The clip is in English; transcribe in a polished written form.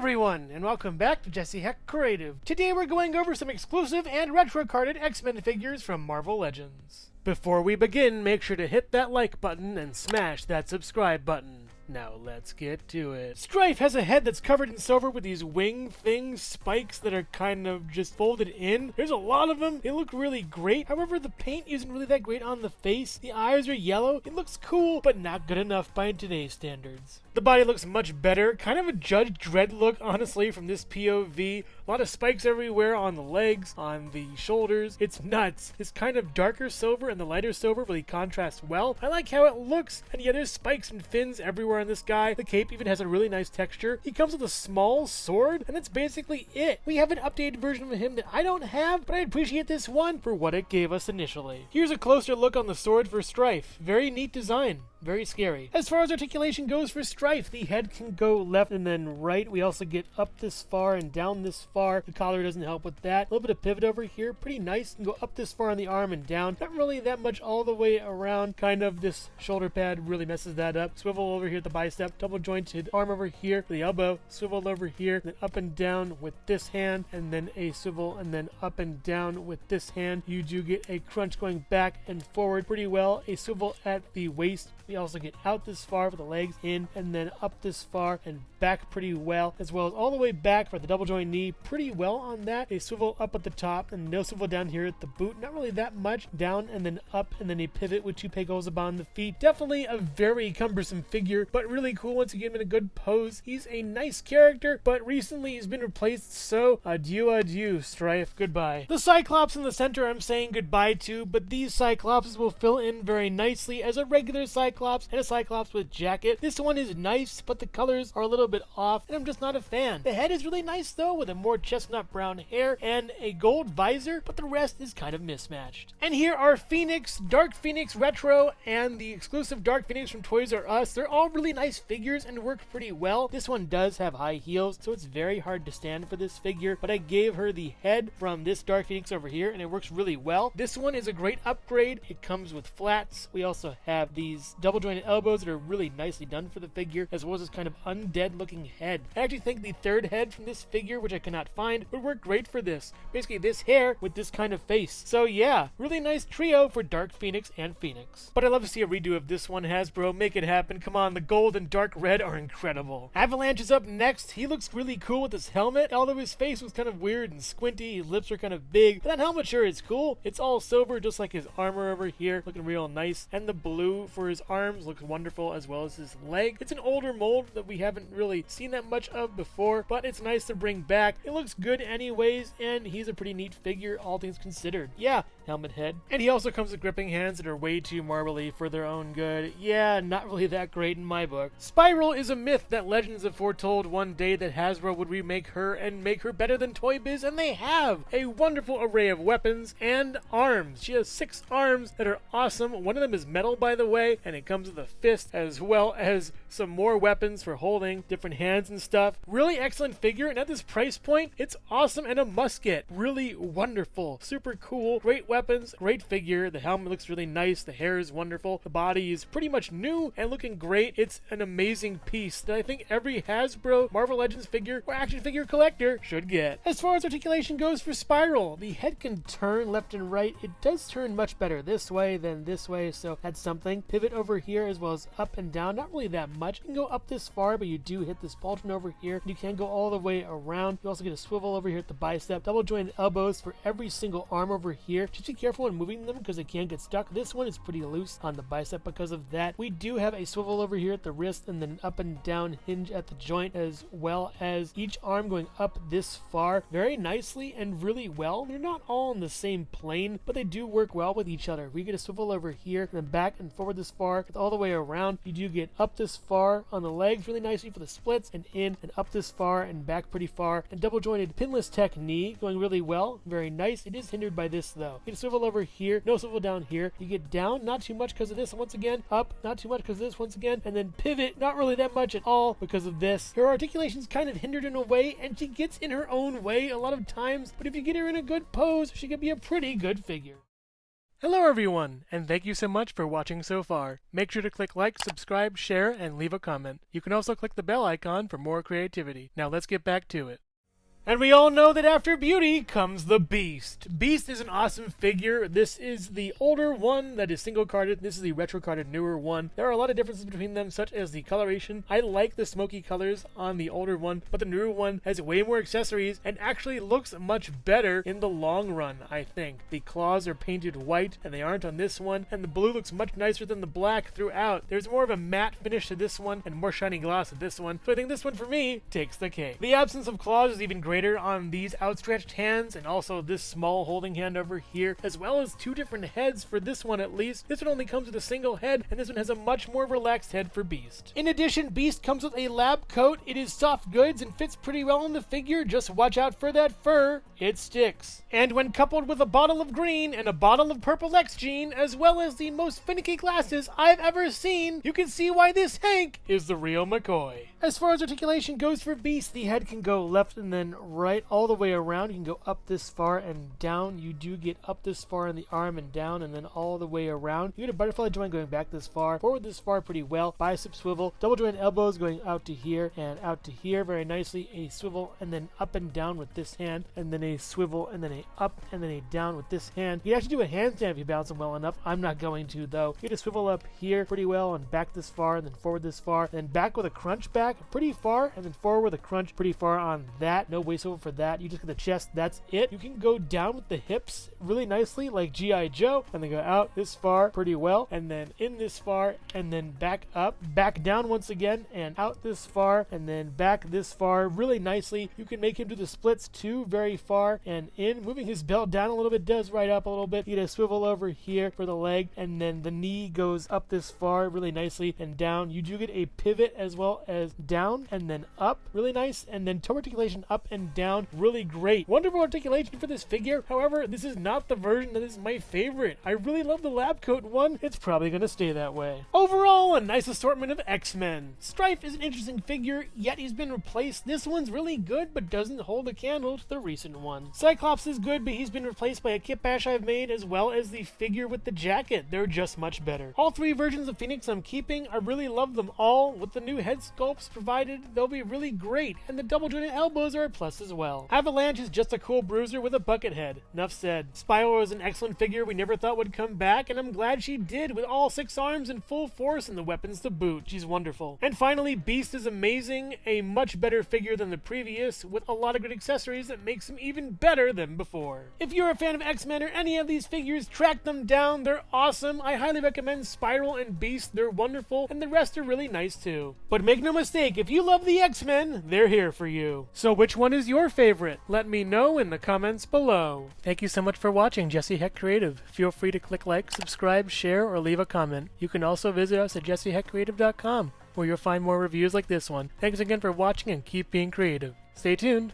everyone, and welcome back to Jesse Hecht Creative. Today we're going over some exclusive and retro-carded X-Men figures from Marvel Legends. Before we begin, make sure to hit that like button and smash that subscribe button. Now let's get to it. Strife has a head that's covered in silver with these wing things, spikes that are kind of just folded in. There's a lot of them. They look really great. However, the paint isn't really that great on the face. The eyes are yellow. It looks cool, but not good enough by today's standards. The body looks much better. Kind of a Judge Dredd look, honestly, from this POV. A lot of spikes everywhere on the legs, on the shoulders. It's nuts. This kind of darker silver and the lighter silver really contrast well. I like how it looks. And yeah, there's spikes and fins everywhere on this guy. The cape even has a really nice texture. He comes with a small sword, and that's basically it. We have an updated version of him that I don't have, but I appreciate this one for what it gave us initially. Here's a closer look on the sword for Strife. Very neat design. Very scary. As far as articulation goes for Strife, the head can go left and then right. We also get up this far and down this far. The collar doesn't help with that. A little bit of pivot over here. Pretty nice. You can go up this far on the arm and down. Not really that much all the way around. Kind of this shoulder pad really messes that up. Swivel over here at the bicep. Double jointed arm over here for the elbow. Swivel over here. Then up and down with this hand. And then a swivel and then up and down with this hand. You do get a crunch going back and forward pretty well. A swivel at the waist. We also get out this far for the legs, in, and then up this far and back pretty well, as well as all the way back for the double joint knee pretty well on that. A swivel up at the top and no swivel down here at the boot. Not really that much. Down and then up and then a pivot with two peg holes upon the feet. Definitely a very cumbersome figure, but really cool once you get him in a good pose. He's a nice character, but recently he's been replaced, so adieu, Strife. Goodbye. The Cyclops in the center I'm saying goodbye to, but these Cyclopses will fill in very nicely as a regular Cyclops and a Cyclops with jacket. This one is nice, but the colors are a little bit off, and I'm just not a fan. The head is really nice though, with a more chestnut brown hair and a gold visor, but the rest is kind of mismatched. And here are Phoenix, Dark Phoenix Retro, and the exclusive Dark Phoenix from Toys R Us. They're all really nice figures and work pretty well. This one does have high heels, so it's very hard to stand for this figure, but I gave her the head from this Dark Phoenix over here, and it works really well. This one is a great upgrade. It comes with flats. We also have these double jointed elbows that are really nicely done for the figure, as well as this kind of undead looking head. I actually think the third head from this figure, which I cannot find, would work great for this. Basically this hair with this kind of face. So yeah, really nice trio for Dark Phoenix and Phoenix. But I'd love to see a redo of this one, Hasbro. Make it happen. Come on, the gold and dark red are incredible. Avalanche is up next. He looks really cool with his helmet, although his face was kind of weird and squinty. His lips are kind of big, but that helmet sure is cool. It's all silver, just like his armor over here, looking real nice. And the blue for his arms looks wonderful, as well as his leg. It's an older mold that we haven't really seen that much of before, but it's nice to bring back. It looks good anyways, and he's a pretty neat figure, all things considered. Yeah, helmet head. And he also comes with gripping hands that are way too marbly for their own good. Yeah, not really that great in my book. Spiral is a myth that Legends have foretold one day that Hasbro would remake her and make her better than Toy Biz, and they have. A wonderful array of weapons and arms. She has 6 arms that are awesome. One of them is metal, by the way, and it comes with a fist, as well as some more weapons for holding different hands and stuff. Really excellent figure, and at this price point, it's awesome. And a musket. Really wonderful. Super cool. Great weapons. Great figure. The helmet looks really nice. The hair is wonderful. The body is pretty much new and looking great. It's an amazing piece that I think every Hasbro Marvel Legends figure or action figure collector should get. As far as articulation goes for Spiral, the head can turn left and right. It does turn much better this way than this way, so that's something. Pivot over here as well as up and down. Not really that much. You can go up this far, but you do hit this pauldron over here. You can go all the way around. You also get a swivel over here at the bicep. Double jointed elbows for every single arm over here. Just be careful when moving them because they can get stuck. This one is pretty loose on the bicep because of that. We do have a swivel over here at the wrist and then an up and down hinge at the joint, as well as each arm going up this far very nicely and really well. They're not all on the same plane, but they do work well with each other. We get a swivel over here and then back and forward this far, all the way around. You do get up this far on the legs really nicely for the splits, and in and up this far and back pretty far, and double jointed pinless technique going really well. Very nice. It is hindered by this though. You get a swivel over here, no swivel down here. You get down, not too much because of this once again, up, not too much because of this once again, and then pivot, not really that much at all because of this. Her articulation's kind of hindered in a way, and she gets in her own way a lot of times, but if you get her in a good pose, she could be a pretty good figure. Hello everyone, and thank you so much for watching so far. Make sure to click like, subscribe, share, and leave a comment. You can also click the bell icon for more creativity. Now let's get back to it. And we all know that after Beauty comes the Beast. Beast is an awesome figure. This is the older one that is single-carded. This is the retro-carded newer one. There are a lot of differences between them, such as the coloration. I like the smoky colors on the older one, but the newer one has way more accessories and actually looks much better in the long run, I think. The claws are painted white, and they aren't on this one, and the blue looks much nicer than the black throughout. There's more of a matte finish to this one, and more shiny gloss to this one, so I think this one, for me, takes the cake. The absence of claws is even greater on these outstretched hands, and also this small holding hand over here, as well as two different heads for this one at least. This one only comes with a single head, and this one has a much more relaxed head for Beast. In addition, Beast comes with a lab coat. It is soft goods and fits pretty well on the figure. Just watch out for that fur. It sticks. And when coupled with a bottle of green and a bottle of purple X-Gene, as well as the most finicky glasses I've ever seen, you can see why this Hank is the real McCoy. As far as articulation goes for Beast, the head can go left and then right all the way around. You can go up this far and down. You do get up this far in the arm and down, and then all the way around. You get a butterfly joint going back this far, forward this far pretty well, bicep swivel, double joint elbows going out to here and out to here very nicely, a swivel and then up and down with this hand, and then a swivel and then a up and then a down with this hand. You can actually do a handstand if you balance them well enough. I'm not going to though. You get a swivel up here pretty well and back this far and then forward this far, and then back with a crunch back pretty far, and then forward with a crunch pretty far on that. No waist swivel for that. You just get the chest, that's it. You can go down with the hips really nicely like G.I. Joe, and then go out this far pretty well, and then in this far, and then back up, back down once again, and out this far, and then back this far really nicely. You can make him do the splits too, very far and in. Moving his belt down a little bit does right up a little bit. You get a swivel over here for the leg, and then the knee goes up this far really nicely and down. You do get a pivot as well as down and then up really nice, and then toe articulation up and down really great. Wonderful articulation for this figure. However, this is not the version that is my favorite. I really love the lab coat one. It's probably going to stay that way. Overall, a nice assortment of X-Men. Strife is an interesting figure, yet he's been replaced. This one's really good, but doesn't hold a candle to the recent one. Cyclops is good, but he's been replaced by a kit bash I've made, as well as the figure with the jacket. They're just much better. All three versions of Phoenix I'm keeping. I really love them all. With the new head sculpts provided, they'll be really great, and the double jointed elbows are a plus as well. Avalanche is just a cool bruiser with a bucket head. Enough said. Spiral is an excellent figure we never thought would come back, and I'm glad she did, with all 6 arms in full force and the weapons to boot. She's wonderful. And finally, Beast is amazing, a much better figure than the previous, with a lot of good accessories that makes him even better than before. If you're a fan of X-Men or any of these figures, track them down. They're awesome. I highly recommend Spiral and Beast. They're wonderful, and the rest are really nice too. But make no mistake, if you love the X-Men, they're here for you. So which one is your favorite? Let me know in the comments below. Thank you so much for watching Jesse Hecht Creative. Feel free to click like, subscribe, share, or leave a comment. You can also visit us at jessehechtcreative.com, where you'll find more reviews like this one. Thanks again for watching, and keep being creative. Stay tuned.